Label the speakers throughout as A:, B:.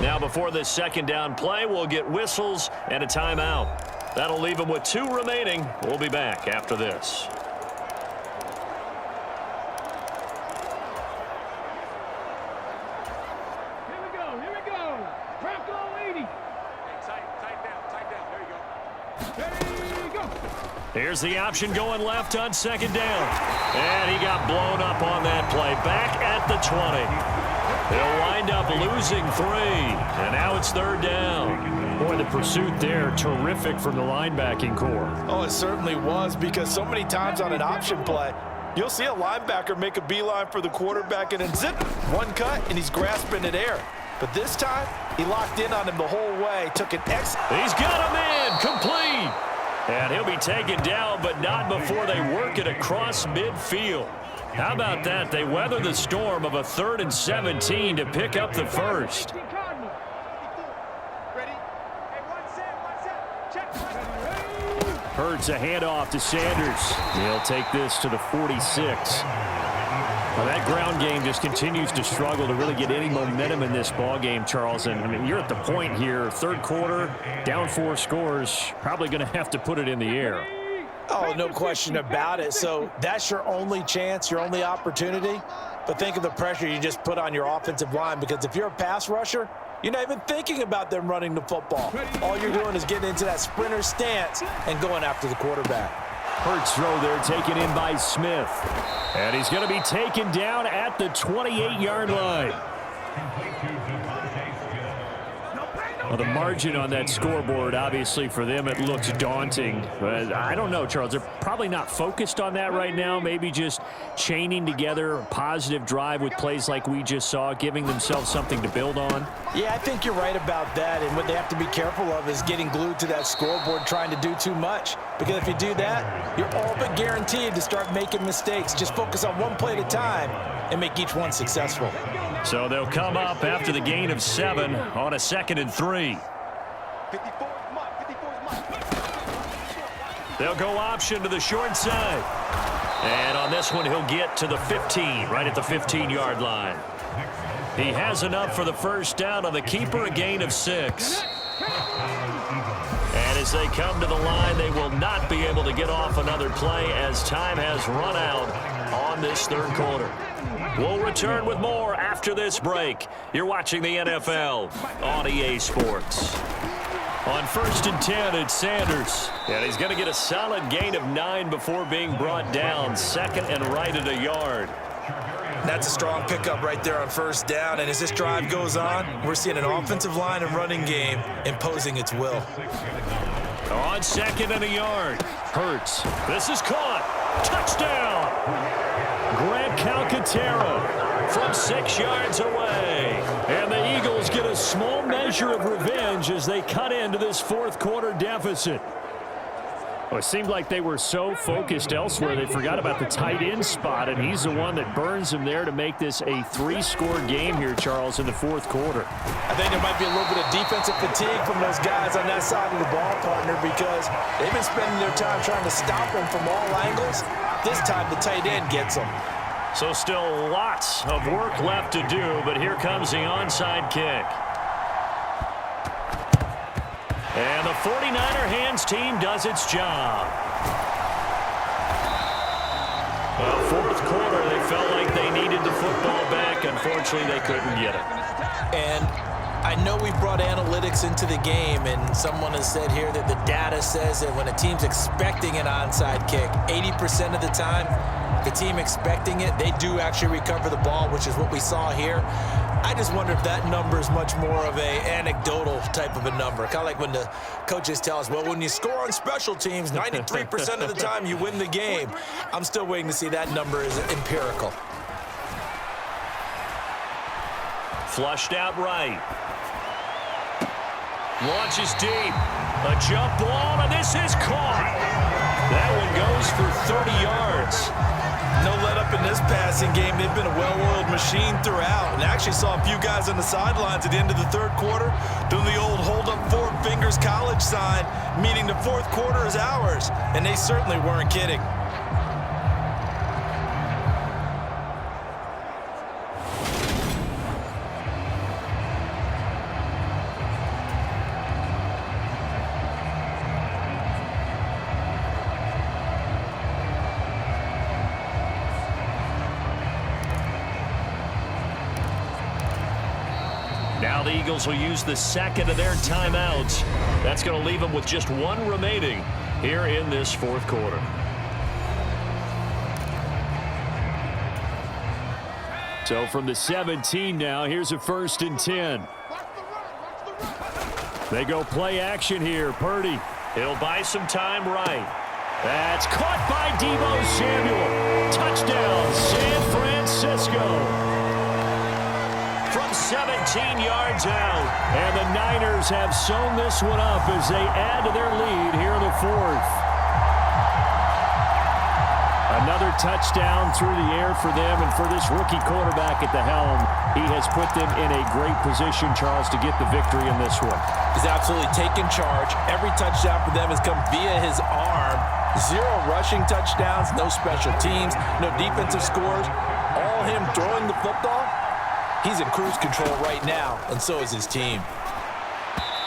A: Now before this second down play, we'll get whistles and a timeout. That'll leave them with 2 remaining. We'll be back after this.
B: Here we go. Bronco 80. There you go.
A: Here's the option going left on second down. And he got blown up on that play. Back at the 20. He'll wind up losing 3. And now it's third down.
C: Boy, the pursuit there, terrific from the linebacking core.
D: Oh, it certainly was, because so many times on an option play, you'll see a linebacker make a beeline for the quarterback and then zip, one cut, and he's grasping at air. But this time, he locked in on him the whole way, took an X.
A: He's got him in, complete. And he'll be taken down, but not before they work it across midfield. How about that? They weather the storm of a 3rd and 17 to pick up the first.
C: Hurts a handoff to Sanders. He'll take this to the 46. Well, that ground game just continues to struggle to really get any momentum in this ball game, Charles. And I mean, you're at the point here, third quarter, down 4 scores, probably going to have to put it in the air.
D: Oh, no question about it. So that's your only chance, your only opportunity. But think of the pressure you just put on your offensive line, because if you're a pass rusher, you're not even thinking about them running the football. All you're doing is getting into that sprinter stance and going after the quarterback.
C: Hurts throw there, taken in by Smith.
A: And he's going to be taken down at the 28-yard line.
C: Well, the margin on that scoreboard, obviously, for them, it looks daunting. But I don't know, Charles. They're probably not focused on that right now. Maybe just chaining together a positive drive with plays like we just saw, giving themselves something to build on.
D: Yeah, I think you're right about that. And what they have to be careful of is getting glued to that scoreboard, trying to do too much. Because if you do that, you're all but guaranteed to start making mistakes. Just focus on one play at a time and make each one successful.
A: So they'll come up after the gain of 7 on a 2nd and 3. They'll go option to the short side. And on this one, he'll get to the 15, right at the 15-yard line. He has enough for the first down on the keeper, a gain of 6. And as they come to the line, they will not be able to get off another play as time has run out on this third quarter. We'll return with more after this break. You're watching the NFL on EA Sports. On 1st and 10, it's Sanders. And he's going to get a solid gain of 9 before being brought down. 2nd and right at a yard.
D: That's a strong pickup right there on 1st down. And as this drive goes on, we're seeing an offensive line and running game imposing its will.
A: On 2nd and a yard. Hurts. This is caught. Touchdown. Grant Calcaterra from 6 yards away. And the Eagles get a small measure of revenge as they cut into this 4th quarter deficit.
C: Well, it seemed like they were so focused elsewhere they forgot about the tight end spot, and he's the one that burns them there to make this a 3-score game here, Charles, in the 4th quarter.
D: I think there might be a little bit of defensive fatigue from those guys on that side of the ball, partner, because they've been spending their time trying to stop him from all angles. This time the tight end gets him.
A: So still lots of work left to do, but here comes the onside kick. And the 49er hands team does its job. Well, 4th quarter, they felt like they needed the football back. Unfortunately, they couldn't get it.
D: And I know we brought analytics into the game, and someone has said here that the data says that when a team's expecting an onside kick, 80% of the time, the team expecting it, they do actually recover the ball, which is what we saw here. I just wonder if that number is much more of a anecdotal type of a number. Kind of like when the coaches tell us, well, when you score on special teams, 93% of the time you win the game. I'm still waiting to see that number is empirical.
A: Flushed out right. Launches deep. A jump ball, and this is caught. That one goes for 30 yards.
D: No let up in this passing game. They've been a well-oiled machine throughout. And I actually saw a few guys on the sidelines at the end of the 3rd quarter doing the old hold up 4 fingers college sign, meaning the 4th quarter is ours. And they certainly weren't kidding.
A: Now the Eagles will use the second of their timeouts. That's going to leave them with just one remaining here in this fourth quarter.
C: So from the 17 now, here's a 1st and 10. They go play action here. Purdy.
A: He'll buy some time right.
C: That's caught by Deebo Samuel. Touchdown, San Francisco.
A: From 17 yards out.
C: And the Niners have sewn this one up as they add to their lead here in the fourth. Another touchdown through the air for them, and for this rookie quarterback at the helm, he has put them in a great position, Charles, to get the victory in this one.
D: He's absolutely taken charge. Every touchdown for them has come via his arm. 0 rushing touchdowns, no special teams, no defensive scores. All him throwing the football. He's in cruise control right now, and so is his team.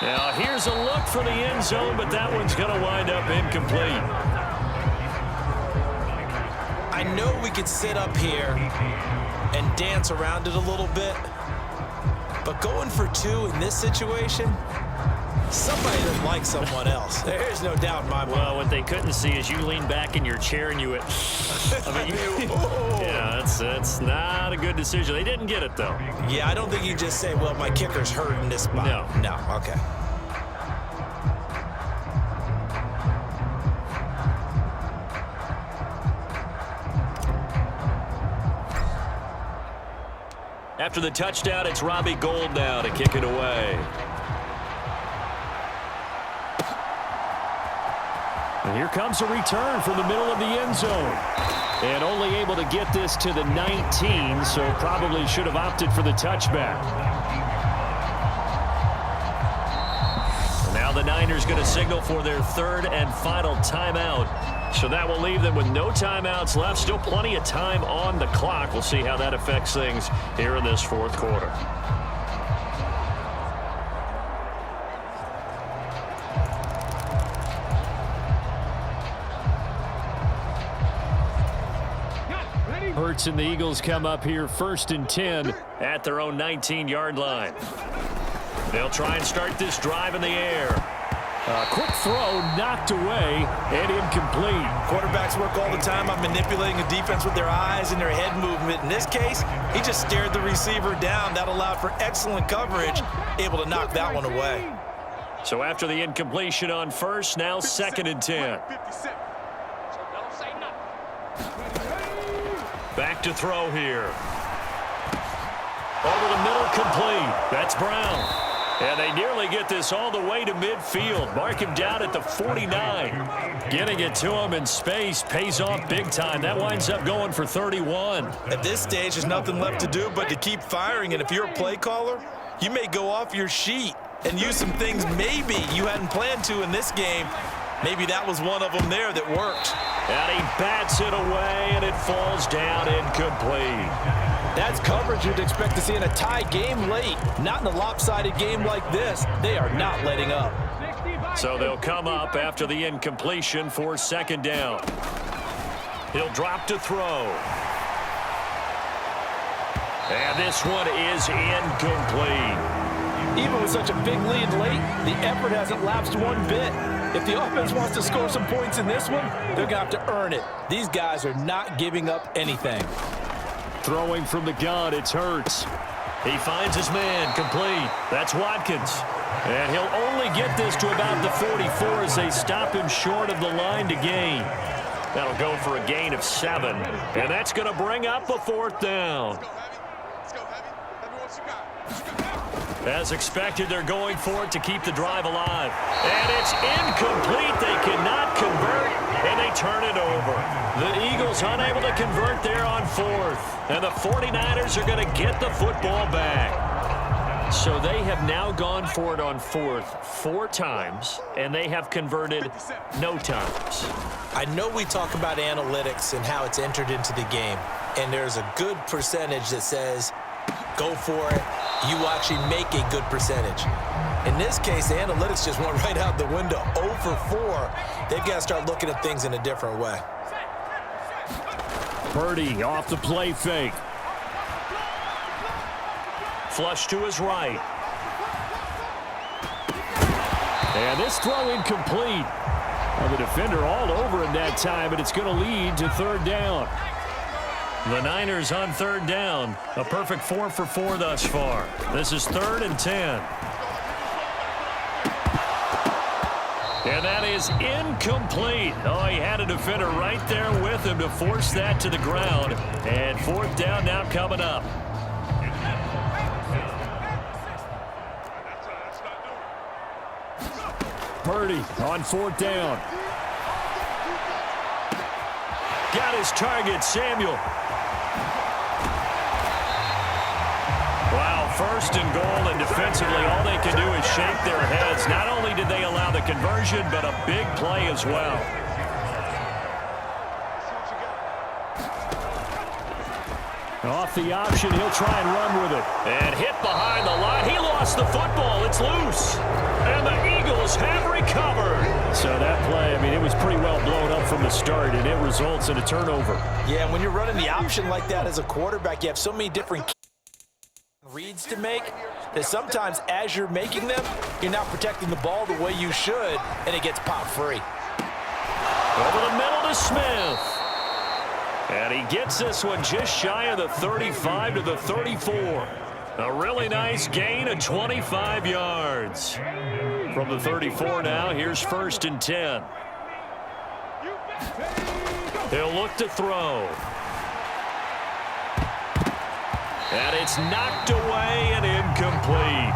A: Now here's a look for the end zone, but that one's going to wind up incomplete.
D: I know we could sit up here and dance around it a little bit, but going for 2 in this situation, somebody doesn't like someone else. There's no doubt in my mind.
A: Well, what they couldn't see is you lean back in your chair and you went, yeah, that's not a good decision. They didn't get it, though.
D: Yeah, I don't think you just say, well, my kicker's hurt in this spot. No, okay.
A: After the touchdown, it's Robbie Gould now to kick it away.
C: And here comes a return from the middle of the end zone. And only able to get this to the 19, so probably should have opted for the touchback.
A: And now the Niners going to signal for their 3rd and final timeout. So that will leave them with no timeouts left. Still plenty of time on the clock. We'll see how that affects things here in this fourth quarter.
C: Hurts and the Eagles come up here 1st and 10
A: at their own 19-yard line. They'll try and start this drive in the air.
C: Quick throw knocked away and incomplete.
D: Quarterbacks work all the time on manipulating a defense with their eyes and their head movement. In this case, he just stared the receiver down. That allowed for excellent coverage, able to knock that one away.
A: So after the incompletion on first, now 2nd and 10. Back to throw here. Over the middle, complete. That's Brown. And they nearly get this all the way to midfield. Mark him down at the 49. Getting it to him in space pays off big time. That winds up going for 31.
D: At this stage, there's nothing left to do but to keep firing. And if you're a play caller, you may go off your sheet and use some things maybe you hadn't planned to in this game. Maybe that was one of them there that worked.
A: And he bats it away, and it falls down incomplete.
D: That's coverage you'd expect to see in a tie game late. Not in a lopsided game like this. They are not letting up.
A: So they'll come up after the incompletion for 2nd down. He'll drop to throw. And this one is incomplete.
D: Even with such a big lead late, the effort hasn't lapsed one bit. If the offense wants to score some points in this one, they're going to have to earn it. These guys are not giving up anything.
C: Throwing from the gun, it's Hurts.
A: He finds his man, complete. That's Watkins. And he'll only get this to about the 44 as they stop him short of the line to gain. That'll go for a gain of 7. And that's going to bring up a 4th down. As expected, they're going for it to keep the drive alive. And it's incomplete. They cannot convert, and they turn it over. The Eagles unable to convert there on 4th. And the 49ers are going to get the football back. So they have now gone for it on 4th 4 times, and they have converted no times.
D: I know we talk about analytics and how it's entered into the game, and there's a good percentage that says, go for it. You actually make a good percentage. In this case, the analytics just went right out the window. 0 for 4. They've got to start looking at things in a different way.
C: Purdy off the play fake.
A: flush to his right.
C: And this throw incomplete. Well, the defender all over him that time, but it's going to lead to third down.
A: The Niners on third down. A perfect 4 for 4 thus far. This is 3rd and 10. And that is incomplete. Oh, he had a defender right there with him to force that to the ground. And 4th down now coming up.
C: Purdy on 4th down.
A: Got his target, Samuel. Wow, 1st and goal, and defensively all they can do is shake their heads. Not only did they allow the conversion, but a big play as well.
C: Off the option, he'll try and run with it.
A: And hit behind the line. He lost the football. It's loose. And the Eagles have recovered.
C: So that play, I mean, it was pretty well blown up from the start, and it results in a turnover.
D: Yeah, when you're running the option like that as a quarterback, you have so many different reads to make that sometimes as you're making them, you're not protecting the ball the way you should, and it gets popped free.
A: Over the middle to Smith. And he gets this one just shy of the 35 to the 34. A really nice gain of 25 yards. From the 34 now, here's 1st and 10. He'll look to throw. And it's knocked away and incomplete.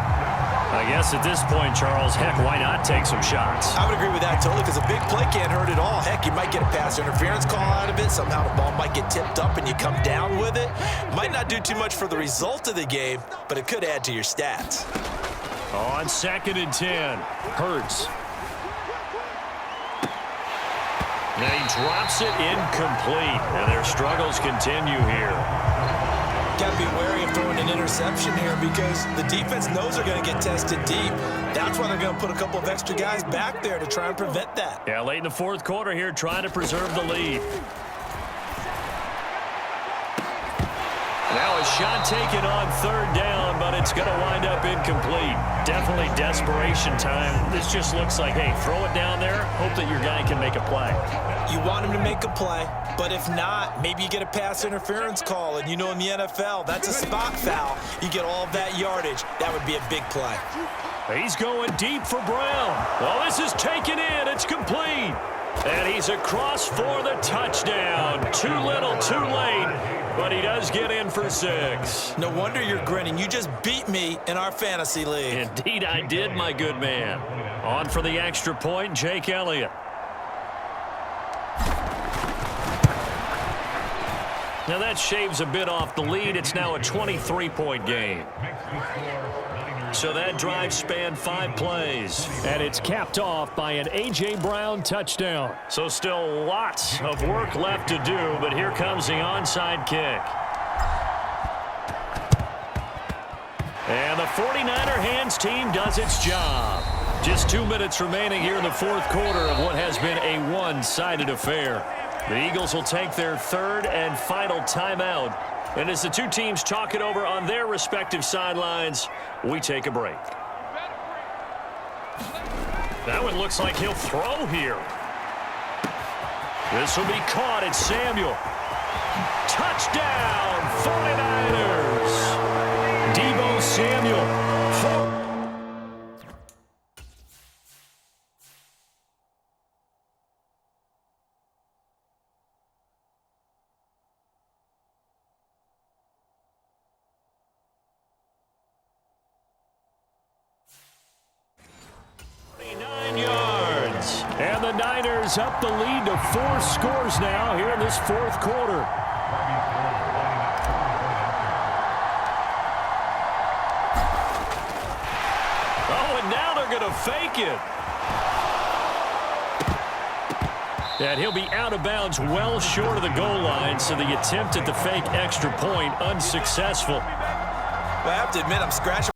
A: I guess at this point, Charles, heck, why not take some shots?
D: I would agree with that totally, because a big play can't hurt at all. Heck, you might get a pass interference call out of it. Somehow the ball might get tipped up and you come down with it. Might not do too much for the result of the game, but it could add to your stats.
A: On 2nd and 10, Hurts. And he drops it incomplete, and their struggles continue here.
D: Got to be wary of throwing an interception here because the defense knows they're going to get tested deep. That's why they're going to put a couple of extra guys back there to try and prevent that.
A: Yeah, late in the 4th quarter here, trying to preserve the lead. Now a shot taken on 3rd down, but it's going to wind up incomplete. Definitely desperation time. This just looks like, hey, throw it down there, hope that your guy can make a play.
D: You want him to make a play, but if not, maybe you get a pass interference call, and you know in the NFL, that's a spot foul. You get all of that yardage. That would be a big play.
A: He's going deep for Brown. Well, this is taken in. It's complete. And he's across for the touchdown. Too little, too late. But he does get in for 6.
D: No wonder you're grinning. You just beat me in our fantasy league.
A: Indeed I did, my good man. On for the extra point, Jake Elliott. Now that shaves a bit off the lead. It's now a 23-point game. So that drive spanned 5 plays.
C: And it's capped off by an A.J. Brown touchdown.
A: So still lots of work left to do, but here comes the onside kick. And the 49er hands team does its job. Just 2 minutes remaining here in the 4th quarter of what has been a one-sided affair. The Eagles will take their 3rd and final timeout. And as the two teams talk it over on their respective sidelines, we take a break. That one looks like he'll throw here. This will be caught. It's Samuel. Touchdown, 49ers. Deebo Samuel.
C: And the Niners up the lead to 4 scores now here in this 4th quarter.
A: Oh, and now they're going to fake it. And he'll be out of bounds well short of the goal line, so the attempt at the fake extra point unsuccessful.
D: Well, I have to admit, I'm scratching